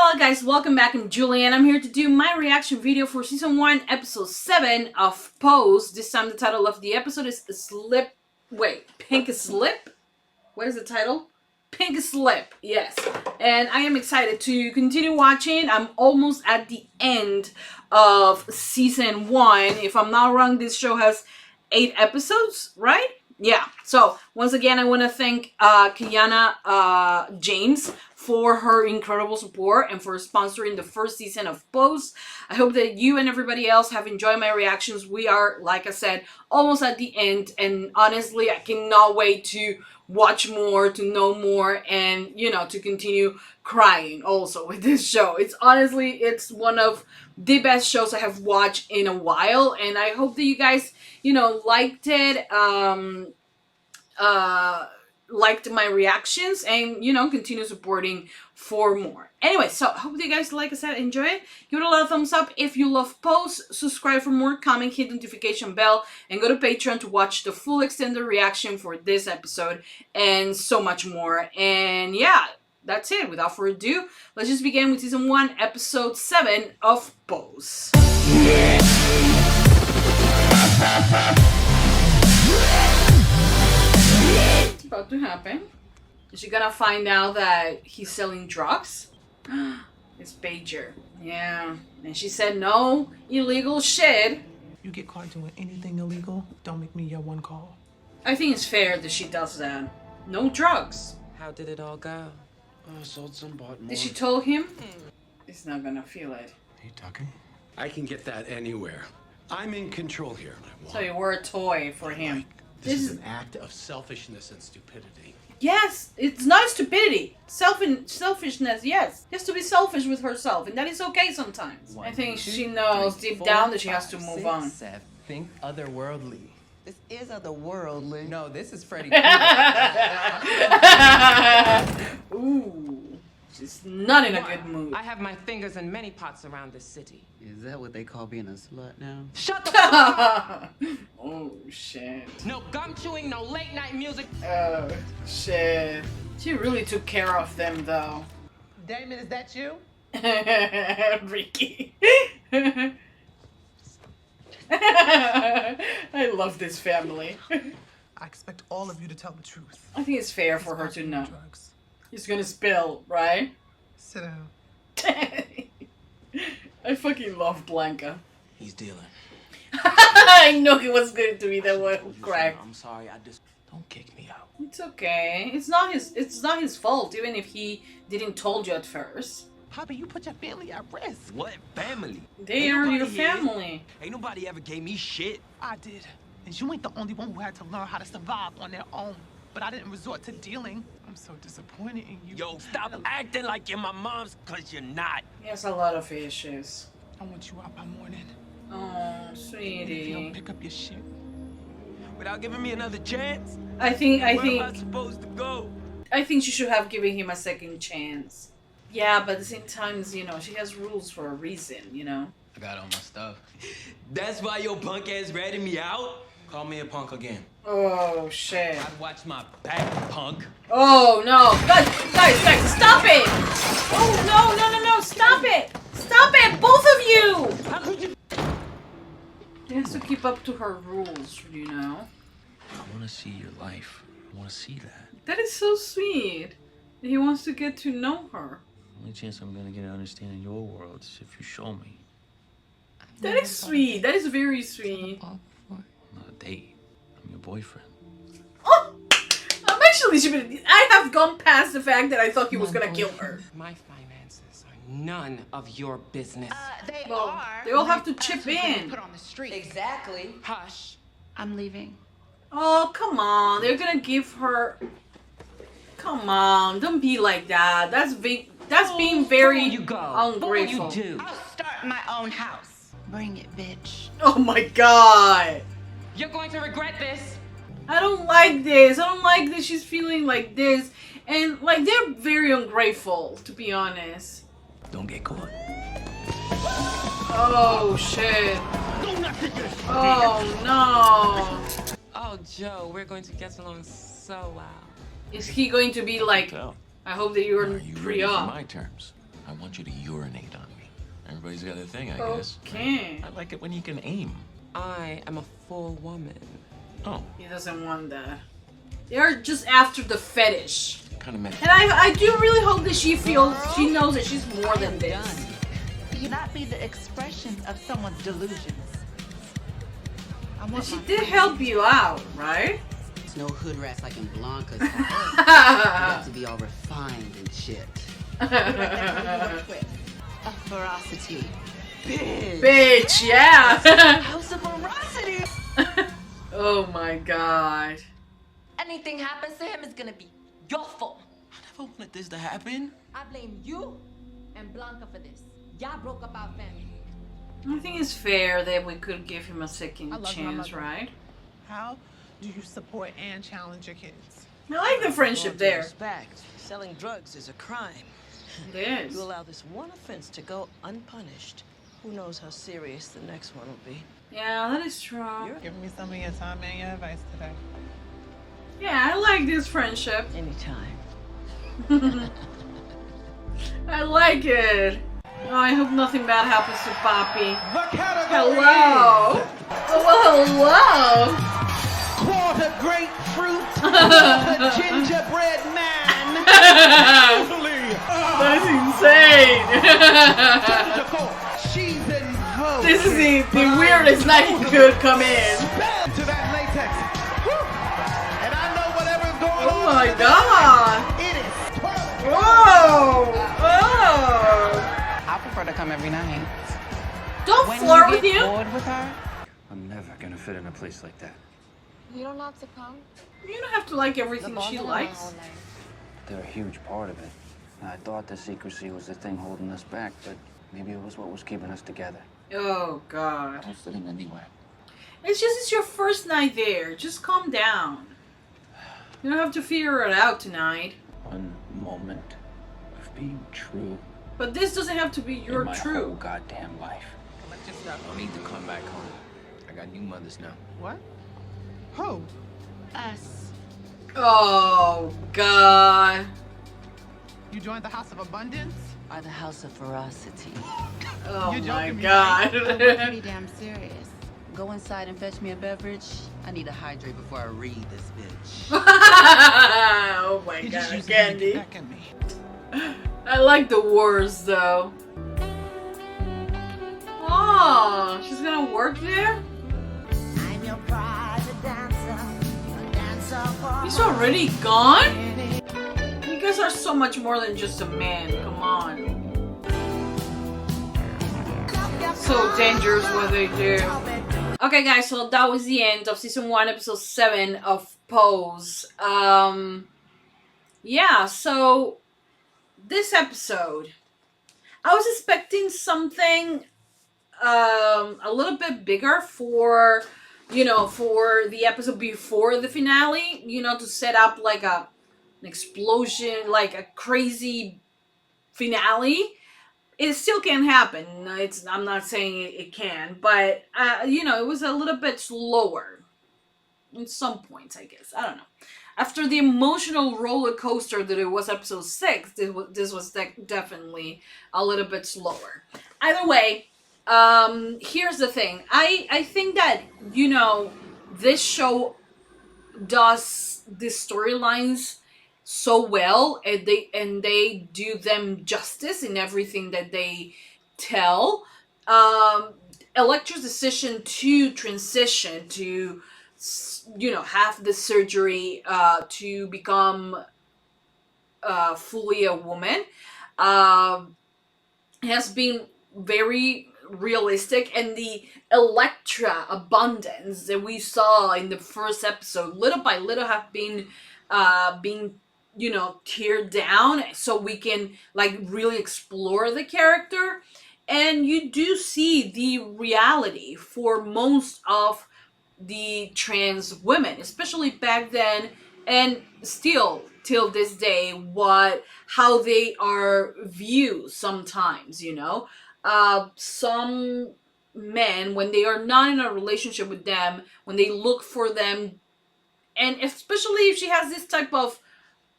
Hello guys, welcome back. I'm Julie and I'm here to do my reaction video for season 1 episode 7 of Pose. This time the title of the episode is Pink Slip? What is the title? Pink Slip, yes. And I am excited to continue watching. I'm almost at the end of season 1. If I'm not wrong, this show has 8 episodes, right? Yeah. So once again, I want to thank Kiana James for her incredible support and for sponsoring the first season of Pose. I hope that you and everybody else have enjoyed my reactions. We are, like I said, almost at the end, and honestly, I cannot wait to watch more, to know more, and, you know, to continue crying also with this show. It's one of the best shows I have watched in a while, and I hope that you guys, you know, liked it, liked my reactions, and, you know, continue supporting for more. Anyway, so I hope you guys, like I said, enjoy it. Give it a lot of thumbs up if you love Pose. Subscribe for more, comment, hit the notification bell, and go to Patreon to watch the full extended reaction for this episode and so much more. And yeah, that's it. Without further ado, let's just begin with season 1 episode 7 of Pose. What's about to happen? Is she gonna find out that he's selling drugs? It's Pager. Yeah. And she said no illegal shit. You get caught doing anything illegal, don't make me your one call. I think it's fair that she does that. No drugs. How did it all go? Oh, sold some, bought more. Did she told him? He's not gonna feel it. Are you talking? I can get that anywhere. I'm in control here. So you were a toy for him. This is an act of selfishness and stupidity. Yes, it's not stupidity. Selfishness, yes. She has to be selfish with herself, and that is okay sometimes. I think she knows deep down that she has to move on. Think otherworldly. This is otherworldly. No, this is Freddy. Ooh, she's not in a good mood. I have my fingers in many pots around this city. Is that what they call being a slut now? Shut the fuck up! Oh shit. No gum chewing, no late night music. Oh shit. She really took care of them though. Damon, is that you? Ricky. I love this family. I expect all of you to tell the truth. I think it's fair for her to know. Drugs. He's gonna spill, right? Sit down. I fucking love Blanca. He's dealing. I know he was going to be the one who cracked. I'm sorry, don't kick me out. It's okay. It's not his fault, even if he didn't told you at first. Papa, you put your family at risk. What family? They are your family. Ain't nobody ever gave me shit. I did. And you ain't the only one who had to learn how to survive on their own. But I didn't resort to dealing. I'm so disappointed in you. Yo, stop acting like you're my mom's, cause you're not. He has a lot of issues. I want you out by morning. Oh, If you don't sweetie. pick up your shit. Without giving me another chance? I think Where am I supposed to go? she should have given him a second chance. Yeah, but at the same time, you know, she has rules for a reason, you know. I got all my stuff. That's why your punk ass ratted me out? Call me a punk again. Oh shit. I'd watch my back, punk. Oh no. Guys, stop it! Oh no, stop it! Stop it, both of you! How could you? She has to keep up to her rules, you know. I want to see your life. I want to see that. That is so sweet. He wants to get to know her. The only chance I'm gonna get to understanding your world is if you show me. That is sweet. That is very sweet. I'm not a date. I'm your boyfriend. Oh! I have gone past the fact that I thought he was gonna kill her. My finances are none of your business. Well, they all have to chip in. Put on the street. Exactly. Hush. I'm leaving. Oh, come on. They're gonna give her... Come on. Don't be like that. That's being very You go. ungrateful. What will you do? I'll start my own house. Bring it, bitch. Oh my god. You're going to regret this. I don't like this. I don't like that she's feeling like this. And, like, they're very ungrateful, to be honest. Don't get caught. Oh, shit. Oh, no. Oh, Joe, we're going to get along so well. Is he going to be like, I hope that you're Are you ready for pre-op? my terms? I want you to urinate on me. Everybody's got their thing, I guess. Okay. I like it when you can aim. I am a full woman. Oh, He doesn't want that. They're just after the fetish. kind of meant. And I do really hope that she knows that she's more than this. You not be the expression of someone's delusions. But she did help you out, right? It's no hood rats like in Blanca's house. You have to be all refined and shit. A ferocity. Bitch, yeah. House of ferocity. Oh my god. Anything happens to him is gonna be your fault. I never wanted this to happen. I blame you and Blanca for this. Y'all broke up our family. I think it's fair that we could give him a second I love my chance, mother. right? How do you support and challenge your kids? I like the friendship there. Respect. Selling drugs is a crime. It is. You allow this one offense to go unpunished. Who knows how serious the next one will be? Yeah, that is true. You're giving me some of your time and your advice today. Yeah, I like this friendship. Anytime. I like it. Oh, I hope nothing bad happens to Poppy. The category Hello. Oh, well, hello. quarter grapefruit, quarter gingerbread man. That's insane. She's in vogue. This is the weirdest night you could come in. To that latex. Woo. And I know whatever's going Oh on. my god. It is perfect. Whoa. Oh. I prefer to come every night. Don't When flirt you with get you. bored with her, I'm never gonna fit in a place like that. You don't have to come. You don't have to like everything she likes. They're a huge part of it. I thought the secrecy was the thing holding us back, but maybe it was what was keeping us together. Oh god. I'll fit in anyway. It's your first night there. Just calm down. You don't have to figure it out tonight. One moment of being true But this doesn't have to be your in my whole true. goddamn life. Don't need to come back home. I got new mothers now. What? Who? us. Oh god. You joined the House of Abundance? Are the house of ferocity. Oh You're my joking me, god. Pretty damn serious. Go inside and fetch me a beverage. I need to hydrate before I read this bitch. Oh my He just god, used to get Candy. back at me. I like the words though. Oh, she's gonna work there? I'm your private dancer, a dancer for He's already gone? You guys are so much more than just a man, come on. So dangerous what they do. Okay guys, so that was the end of season 1, episode 7 of Pose. Yeah, so this episode, I was expecting something a little bit bigger for, for the episode before the finale, to set up like an explosion, like a crazy finale. It still can happen. I'm not saying it can, but it was a little bit slower in some points, I guess. I don't know. After the emotional roller coaster that it was episode 6, this was definitely a little bit slower. Either way, here's the thing. I think that, this show does the storylines so well, and they do them justice in everything that they tell. Electra's decision to transition to, have the surgery to become fully a woman has been very realistic, and the Electra abundance that we saw in the first episode, little by little, have been being teared down so we can really explore the character. And you do see the reality for most of the trans women, especially back then and still till this day, how they are viewed sometimes. Some men, when they are not in a relationship with them, when they look for them, and especially if she has this type of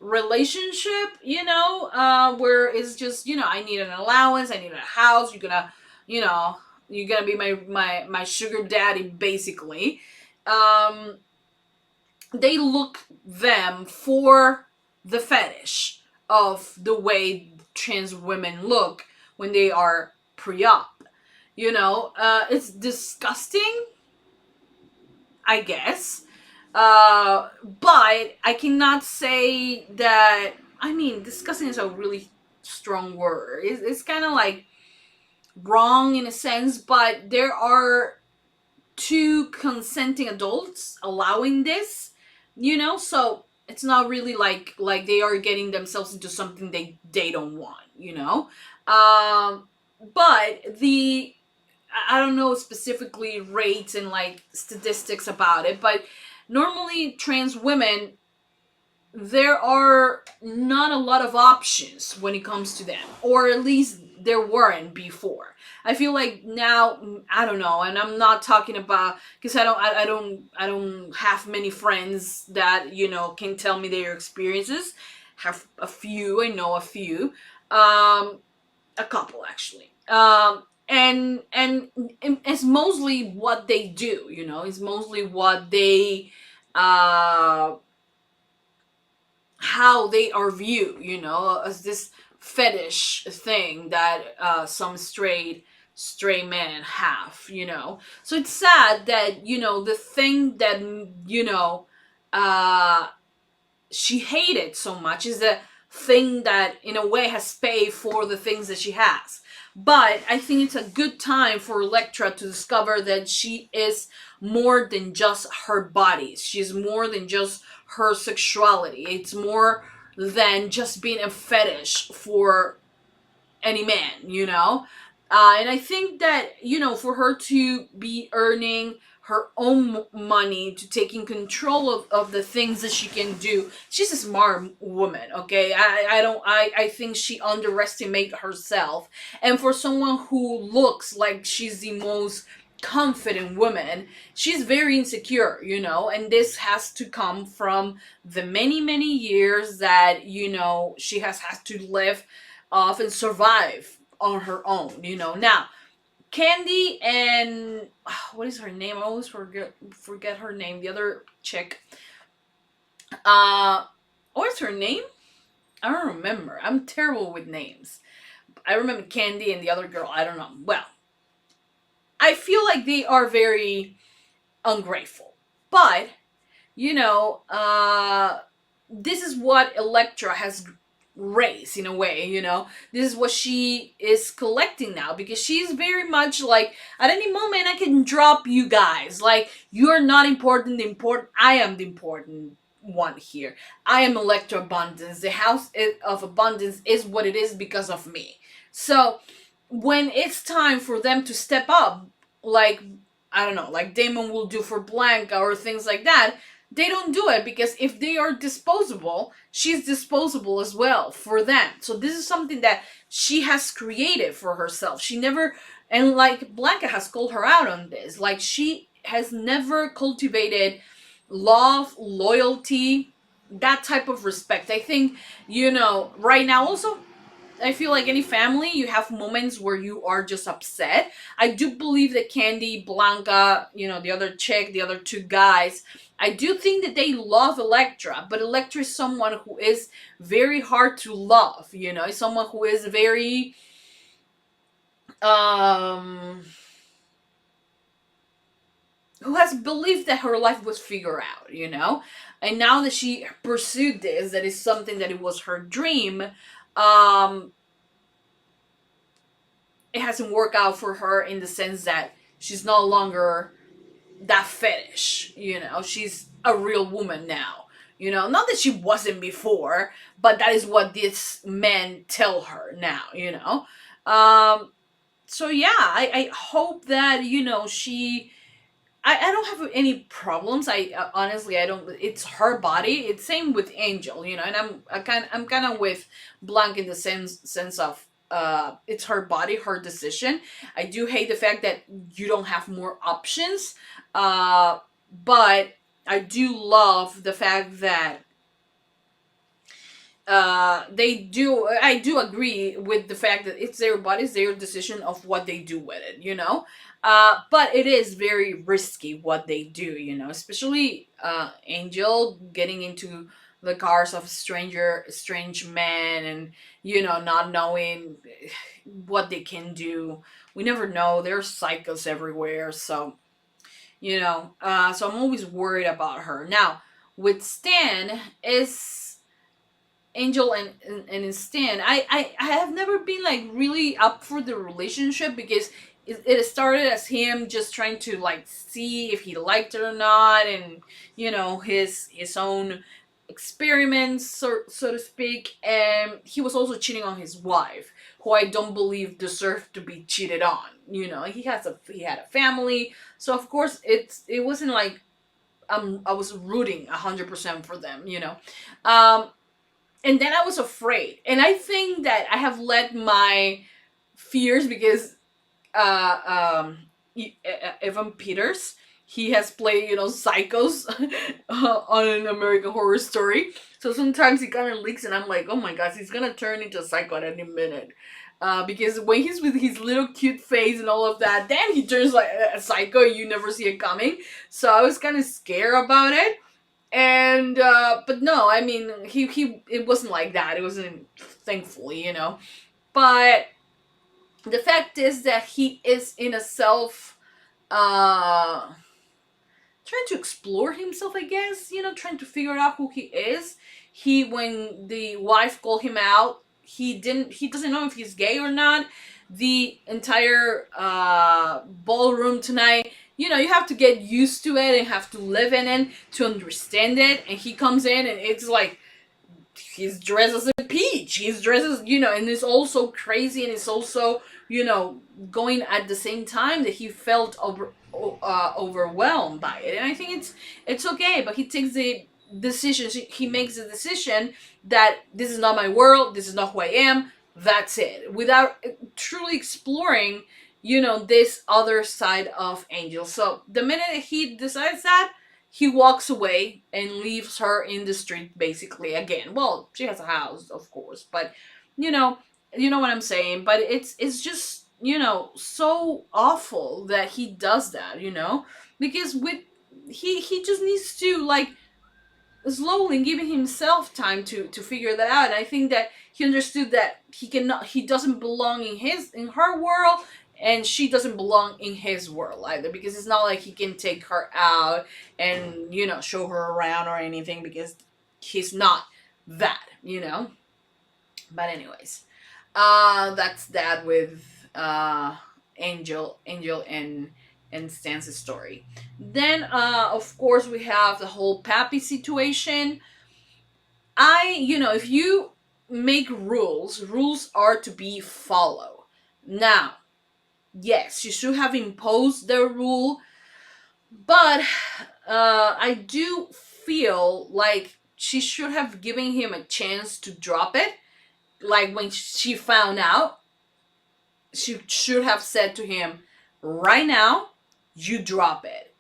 relationship, you know, where it's just, you know, I need an allowance, I need a house, you're gonna, you know, you're gonna be my sugar daddy, basically. They look them for the fetish of the way trans women look when they are pre-op. You know, it's disgusting, I guess. But I cannot say that. I mean, disgusting is a really strong word. It's kind of like wrong in a sense, but there are two consenting adults allowing this, you know, so it's not really like they are getting themselves into something they don't want, you know. But I don't know specifically rates and like statistics about it, but normally trans women, there are not a lot of options when it comes to them, or at least there weren't before. I feel like now, I don't know, and I'm not talking about, because I don't have many friends that, you know, can tell me their experiences. Have a few, I know a few, a couple actually, and it's mostly what they do, you know, it's mostly what they how they are viewed, you know, as this fetish thing that some stray men have, you know. So it's sad that, you know, the thing that, you know, she hated so much is the thing that in a way has paid for the things that she has. But I think it's a good time for Electra to discover that she is more than just her body. She's more than just her sexuality. It's more than just being a fetish for any man, you know? And I think that, you know, for her to be earning her own money, to taking control of the things that she can do, she's a smart woman, okay? I think she underestimates herself. And for someone who looks like she's the most confident woman, she's very insecure, you know, and this has to come from the many years that, you know, she has had to live off and survive on her own, you know. Now, Candy and what is her name? I always forget her name. The other chick. What's her name? I don't remember. I'm terrible with names. I remember Candy and the other girl. I don't know. Well, I feel like they are very ungrateful. But, you know, this is what Electra has raised in a way, you know. This is what she is collecting now, because she's very much like, at any moment I can drop you guys. Like, you're not important. I am the important one here. I am Electra Abundance. The House of Abundance is what it is because of me. So when it's time for them to step up, like, I don't know, like Damon will do for Blanca or things like that, they don't do it, because if they are disposable, she's disposable as well for them. So this is something that she has created for herself. She never, and like Blanca has called her out on this, like she has never cultivated love, loyalty, that type of respect. I think, you know, right now also, I feel like any family, you have moments where you are just upset. I do believe that Candy, Blanca, you know, the other chick, the other two guys, I do think that they love Electra, but Electra is someone who is very hard to love, you know, someone who is very, who has believed that her life was figured out, you know, and now that she pursued this, that is something that it was her dream, it hasn't worked out for her in the sense that she's no longer that fetish, you know, she's a real woman now, you know, not that she wasn't before, but that is what these men tell her now, you know. So yeah, I hope that, you know, I don't have any problems. Honestly, I don't. It's her body. It's same with Angel, you know. And I'm kind of with Blanc in the sense of it's her body, her decision. I do hate the fact that you don't have more options, but I do love the fact that I do agree with the fact that it's their bodies, their decision of what they do with it, you know. But it is very risky what they do, you know, especially Angel getting into the cars of strange men, and you know, not knowing what they can do. We never know. There's psychos everywhere, so you know. So I'm always worried about her. Now with Stan, is Angel and Stan, I have never been like really up for the relationship, because it started as him just trying to like see if he liked it or not, and you know, his own experiments, so to speak. And he was also cheating on his wife, who I don't believe deserved to be cheated on. You know, he had a family, so of course it wasn't like I was rooting 100% for them, you know. And then I was afraid, and I think that I have let my fears, because Evan Peters, he has played, you know, psychos on an American Horror Story, so sometimes he kind of leaks and I'm like, oh my gosh, he's gonna turn into a psycho at any minute, because when he's with his little cute face and all of that, then he turns like a psycho. You never see it coming, so I was kind of scared about it. And but no, I mean, he it wasn't like that. It wasn't, thankfully, you know. But the fact is that he is in a self trying to explore himself, I guess, you know, trying to figure out who he is. When the wife called him out, he doesn't know if he's gay or not. The entire ballroom tonight, you know, you have to get used to it and have to live in it to understand it. And he comes in and it's like, he's dressed as a peach. He's dressed as, you know, and it's also crazy, and it's also, you know, going at the same time that he felt overwhelmed by it. And I think it's okay, but he takes the decision. He makes the decision that this is not my world. This is not who I am. That's it. Without truly exploring, you know, this other side of Angel. So the minute he decides that, he walks away and leaves her in the street, basically, again. Well, she has a house, of course, but you know what I'm saying. But it's just, you know, so awful that he does that, you know, because he just needs to, like, slowly giving himself time to figure that out. And I think that he understood that he doesn't belong in her world, and she doesn't belong in his world either, because it's not like he can take her out and, you know, show her around or anything, because he's not that, you know. But anyways, that's that with Angel and Stan's story. Then of course we have the whole Pappy situation. You know, if you make rules are to be followed. Now, yes, she should have imposed the rule, but I do feel like she should have given him a chance to drop it. Like, when she found out, she should have said to him, right now, you drop it.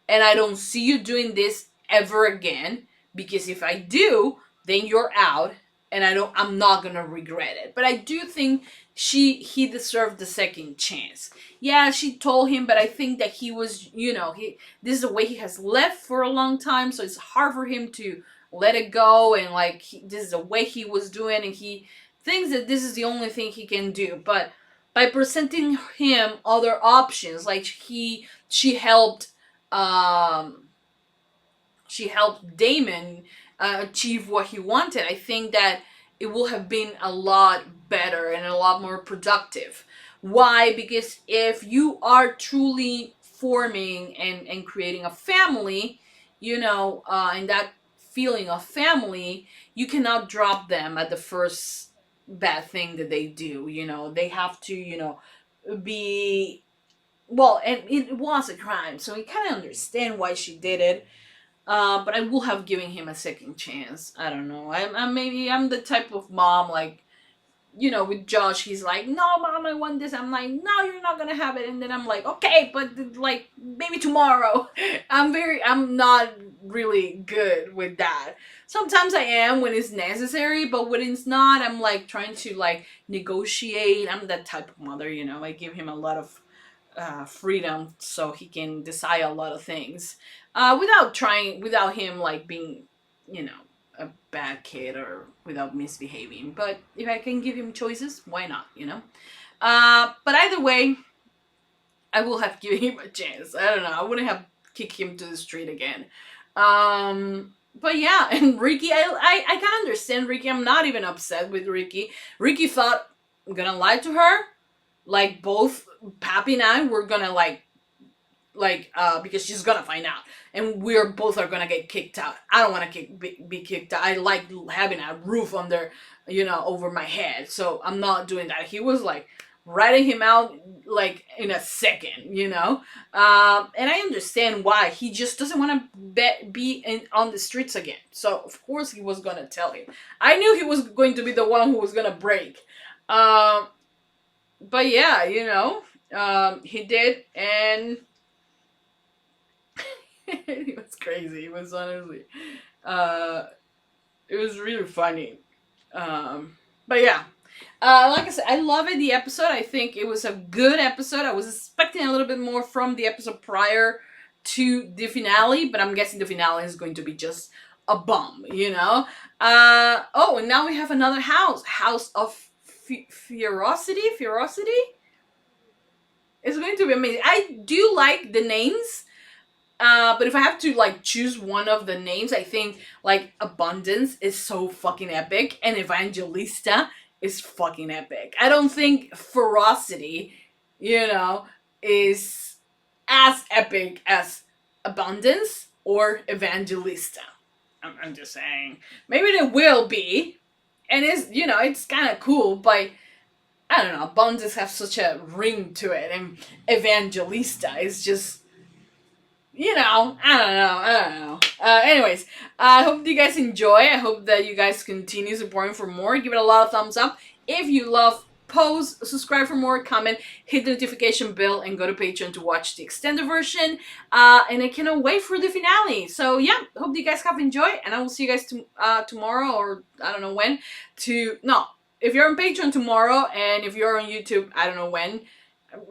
And I don't see you doing this ever again, because if I do, then you're out, and I'm not gonna regret it. But I do think he deserved the second chance. Yeah, she told him, but I think that he was, you know, this is the way he has lived for a long time, so it's hard for him to let it go, and like, this is the way he was doing, and he thinks that this is the only thing he can do. But by presenting him other options, like she helped Damon achieve what he wanted, I think that it will have been a lot better and a lot more productive. Why? Because if you are truly forming and creating a family, you know, and that feeling of family, you cannot drop them at the first bad thing that they do. You know, they have to, you know, be, well, and it was a crime, so we kind of understand why she did it. But I will have given him a second chance. I don't know. I'm the type of mom, like, you know, with Josh, he's like, no, mom, I want this. I'm like, no, you're not gonna have it. And then I'm like, okay, but like, maybe tomorrow. I'm not really good with that. Sometimes I am when it's necessary, but when it's not, I'm like trying to like negotiate. I'm that type of mother, you know. I give him a lot of freedom so he can decide a lot of things without him like being, you know, a bad kid or without misbehaving. But if I can give him choices, why not, you know? But either way, I will have given him a chance. I don't know. I wouldn't have kicked him to the street again. But yeah, and Ricky, I can understand Ricky. I'm not even upset with Ricky. Ricky thought, I'm gonna lie to her. Like, both Pappy and I were gonna because she's gonna find out. And we're both are gonna get kicked out. I don't want to be kicked out. I like having a roof under, you know, over my head. So I'm not doing that. He was like, writing him out like in a second, you know, and I understand why. He just doesn't want to be on the streets again. So of course he was gonna tell him. I knew he was going to be the one who was gonna break, but yeah, you know, he did, and it was crazy. It was honestly, it was really funny, but yeah. Like I said, I love it, the episode. I think it was a good episode. I was expecting a little bit more from the episode prior to the finale, but I'm guessing the finale is going to be just a bomb, you know? Oh, and now we have another house. House of Ferocity? It's going to be amazing. I do like the names, but if I have to, like, choose one of the names, I think, like, Abundance is so fucking epic, and Evangelista is fucking epic. I don't think Ferocity, you know, is as epic as Abundance or Evangelista. I'm just saying. Maybe it will be. And it's, you know, it's kind of cool, but I don't know. Abundance has such a ring to it. And Evangelista is just, you know, I don't know. Anyways, I hope you guys enjoy. I hope that you guys continue supporting for more. Give it a lot of thumbs up. If you love Pose, subscribe for more, comment, hit the notification bell, and go to Patreon to watch the extended version. And I cannot wait for the finale. So yeah, hope you guys have enjoyed, and I will see you guys tomorrow, or I don't know when. If you're on Patreon tomorrow, and if you're on YouTube, I don't know when.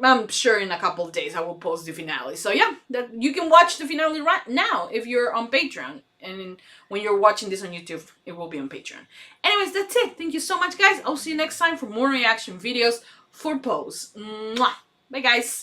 I'm sure in a couple of days I will post the finale. So yeah, you can watch the finale right now if you're on Patreon. And when you're watching this on YouTube, it will be on Patreon. Anyways, that's it. Thank you so much, guys. I'll see you next time for more reaction videos for Pose. Mwah. Bye, guys.